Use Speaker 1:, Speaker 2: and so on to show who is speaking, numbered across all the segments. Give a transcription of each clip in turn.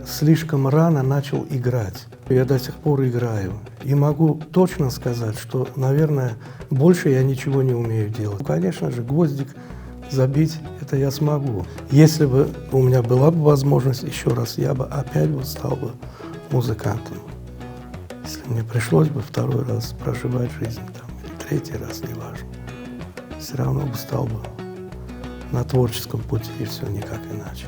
Speaker 1: слишком рано начал играть. Я до сих пор играю. И могу точно сказать, что, наверное, больше я ничего не умею делать. Конечно же, гвоздик забить это я смогу. Если бы у меня была бы возможность еще раз, я бы опять стал бы музыкантом. Если мне пришлось бы второй раз проживать жизнь, там, или третий раз, неважно, все равно бы стал бы на творческом пути, и все никак иначе.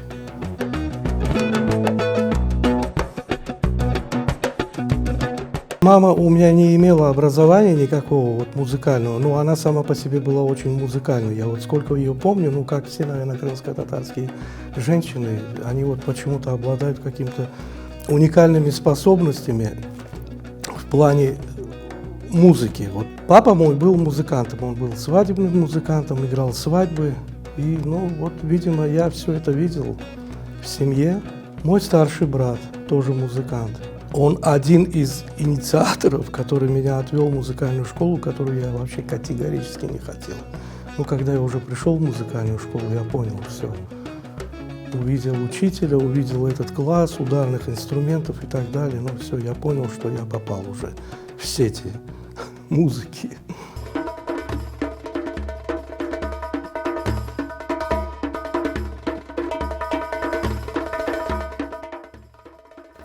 Speaker 1: Мама у меня не имела образования никакого вот музыкального, но она сама по себе была очень музыкальной. Я вот сколько ее помню, ну как все, наверное, крымско-татарские женщины, они вот почему-то обладают какими-то уникальными способностями в плане музыки. Вот папа мой был музыкантом, он был свадебным музыкантом, играл свадьбы. И, ну, вот, видимо, я все это видел в семье. Мой старший брат тоже музыкант. Он один из инициаторов, который меня отвел в музыкальную школу, которую я вообще категорически не хотел. Но когда я уже пришел в музыкальную школу, я понял все. Увидел учителя, увидел этот класс ударных инструментов и так далее. Ну, все, я понял, что я попал уже в сети музыки.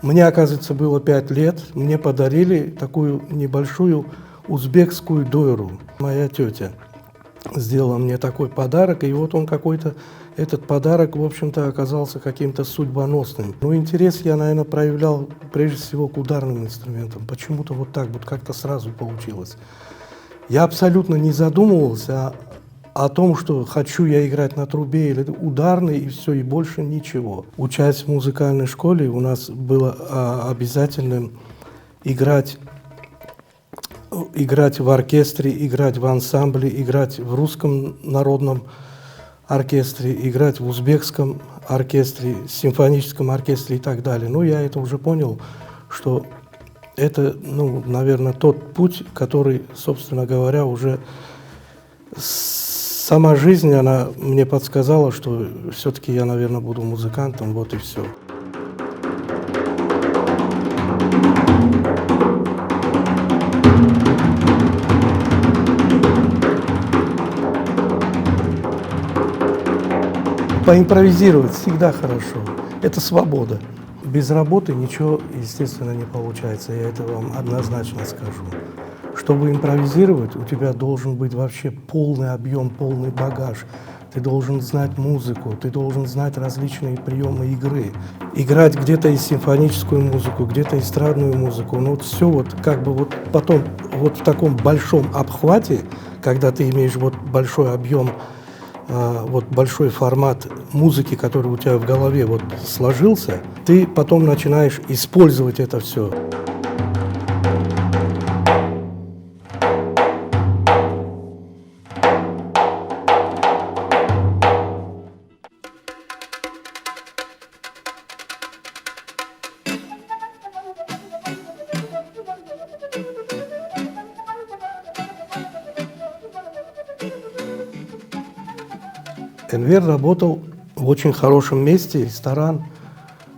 Speaker 1: Мне, оказывается, было 5 лет. Мне подарили такую небольшую узбекскую дойру. Моя тетя сделала мне такой подарок, и вот он какой-то, этот подарок, в общем-то, оказался каким-то судьбоносным. Но интерес я, наверное, проявлял прежде всего к ударным инструментам. Почему-то вот так вот как-то сразу получилось. Я абсолютно не задумывался о том, что хочу я играть на трубе или ударной, и все, и больше ничего. Учась в музыкальной школе, у нас было обязательным играть в оркестре, играть в ансамбле, играть в русском народном оркестре, играть в узбекском оркестре, симфоническом оркестре и так далее. Ну, я это уже понял, что это, ну, наверное, тот путь, который, собственно говоря, уже сама жизнь, она мне подсказала, что все-таки я, наверное, буду музыкантом, вот и все. Поимпровизировать всегда хорошо. Это свобода. Без работы ничего, естественно, не получается, я это вам однозначно скажу. Чтобы импровизировать, у тебя должен быть вообще полный объем, полный багаж. Ты должен знать музыку, ты должен знать различные приемы игры. Играть где-то и симфоническую музыку, где-то эстрадную музыку. Но вот все вот как бы вот потом вот в таком большом обхвате, когда ты имеешь вот большой объем, вот большой формат музыки, который у тебя в голове вот сложился, ты потом начинаешь использовать это все. Энвер работал в очень хорошем месте, ресторан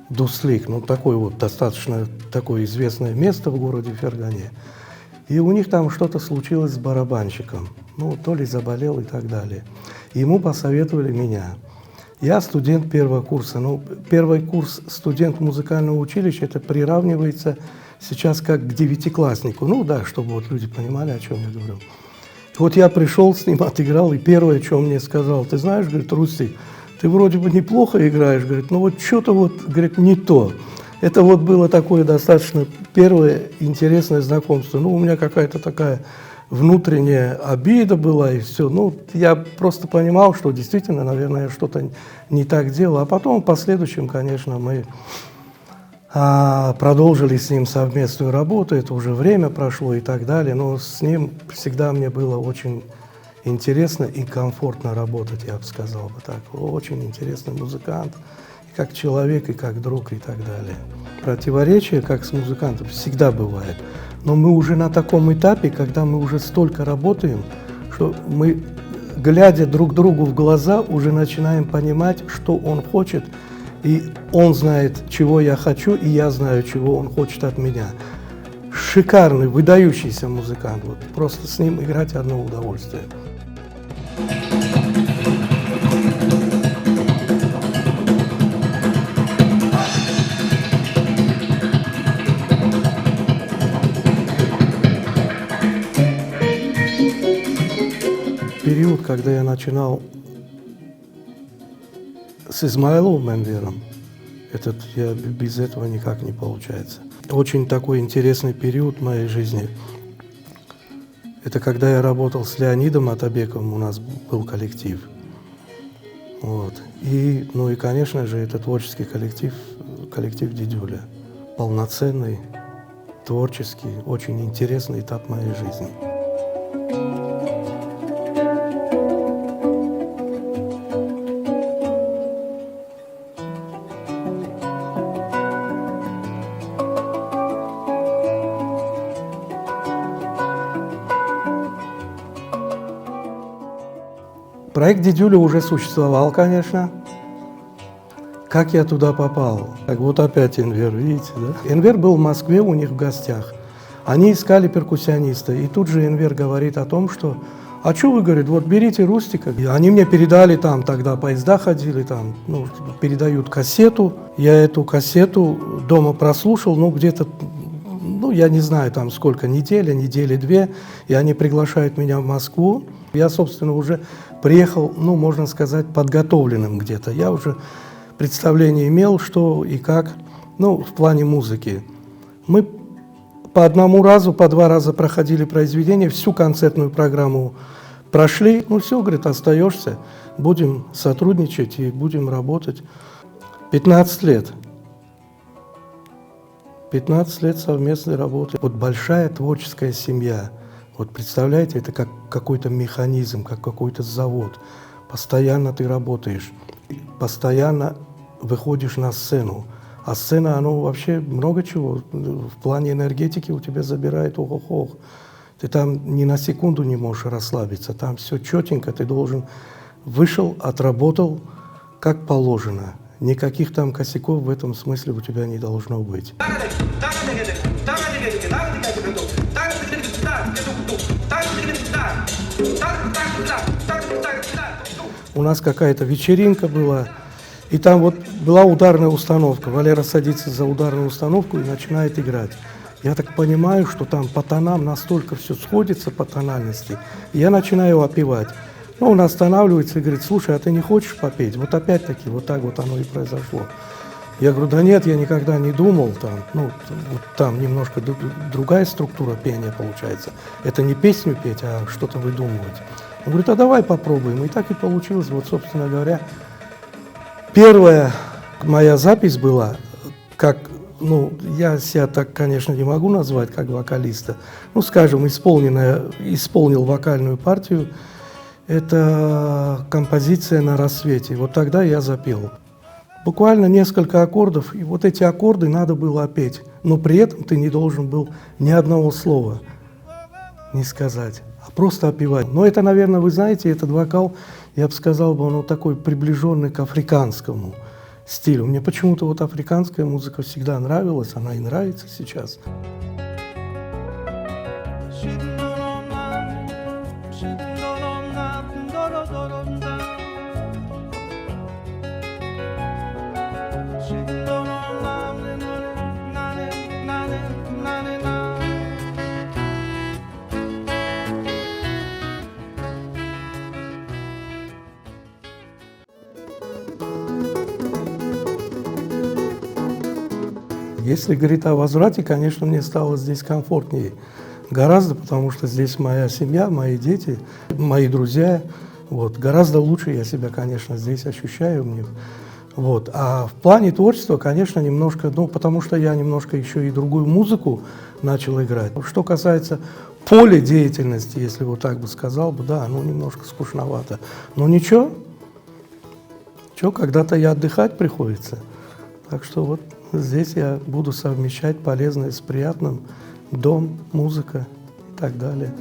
Speaker 1: «Дуслик», ну такое вот достаточно такое известное место в городе Фергане. И у них там что-то случилось с барабанщиком, ну то ли заболел и так далее. Ему посоветовали меня. Я студент первого курса, ну первый курс студент музыкального училища, это приравнивается сейчас как к 9-класснику, ну да, чтобы вот люди понимали, о чем я говорю. Вот я пришел с ним, отыграл, и первое, что он мне сказал: ты знаешь, говорит, Русти, ты вроде бы неплохо играешь, говорит, но вот что-то вот, говорит, не то. Это вот было такое достаточно первое интересное знакомство. Ну, у меня какая-то такая внутренняя обида была, и все. Ну, я просто понимал, что действительно, наверное, я что-то не так делал. А потом, в последующем, конечно, мы продолжили с ним совместную работу, это уже время прошло и так далее, но с ним всегда мне было очень интересно и комфортно работать, я бы сказал бы так. Очень интересный музыкант, и как человек, и как друг, и так далее. Противоречия, как с музыкантом, всегда бывает, но мы уже на таком этапе, когда мы уже столько работаем, что мы, глядя друг другу в глаза, уже начинаем понимать, что он хочет, И он знает, чего я хочу, и я знаю, чего он хочет от меня. Шикарный, выдающийся музыкант. Вот просто с ним играть одно удовольствие. Период, когда я начинал с Измайловым Энвером, без этого никак не получается. Очень такой интересный период в моей жизни. Это когда я работал с Леонидом Атабековым, у нас был коллектив. Вот. И, конечно же, это творческий коллектив Дидюля. Полноценный, творческий, очень интересный этап моей жизни. Проект Дидюля уже существовал, конечно. Как я туда попал? Так вот опять Энвер, видите, да? Энвер был в Москве у них в гостях. Они искали перкуссиониста. И тут же Энвер говорит о том, что «А что вы, говорит, вот берите Рустика». И они мне передали там, тогда поезда ходили, там, передают кассету. Я эту кассету дома прослушал, где-то, я не знаю, там сколько, недели две. И они приглашают меня в Москву. Я, собственно, уже приехал, можно сказать, подготовленным где-то. Я уже представление имел, что и как, в плане музыки. Мы по одному разу, по два раза проходили произведение, всю концертную программу прошли. Все, говорит, остаешься, будем сотрудничать и будем работать. 15 лет. 15 лет совместной работы. Вот большая творческая семья. Вот представляете, это как какой-то механизм, как какой-то завод. Постоянно ты работаешь, постоянно выходишь на сцену. А сцена, вообще много чего. В плане энергетики у тебя забирает ох-ох-ох. Ты там ни на секунду не можешь расслабиться. Там все четенько, ты должен... Вышел, отработал, как положено. Никаких там косяков в этом смысле у тебя не должно быть. У нас какая-то вечеринка была, и там была ударная установка. Валера садится за ударную установку и начинает играть. Я так понимаю, что там по тонам настолько все сходится по тональности. И я начинаю опевать. Он останавливается и говорит: слушай, а ты не хочешь попеть? Вот опять-таки, вот так вот оно и произошло. Я говорю: да нет, я никогда не думал, там немножко другая структура пения получается. Это не песню петь, а что-то выдумывать. Он говорит: а давай попробуем. И так и получилось. Вот, собственно говоря, первая моя запись была, как, я себя так, конечно, не могу назвать, как вокалиста. Скажем, исполнил вокальную партию. Это композиция «На рассвете». Вот тогда я запел. Буквально несколько аккордов, и вот эти аккорды надо было петь. Но при этом ты не должен был ни одного слова не сказать, а просто опевать. Но это, наверное, вы знаете, этот вокал, я бы сказал, он такой приближенный к африканскому стилю. Мне почему-то африканская музыка всегда нравилась, она и нравится сейчас. Если говорить о возврате, конечно, мне стало здесь комфортнее гораздо, потому что здесь моя семья, мои дети, мои друзья. Гораздо лучше я себя, конечно, здесь ощущаю. А в плане творчества, конечно, немножко, потому что я немножко еще и другую музыку начал играть. Что касается поля деятельности, если так бы сказал, да, немножко скучновато. Но ничего, когда-то и отдыхать приходится. Так что здесь я буду совмещать полезное с приятным, дом, музыка и так далее.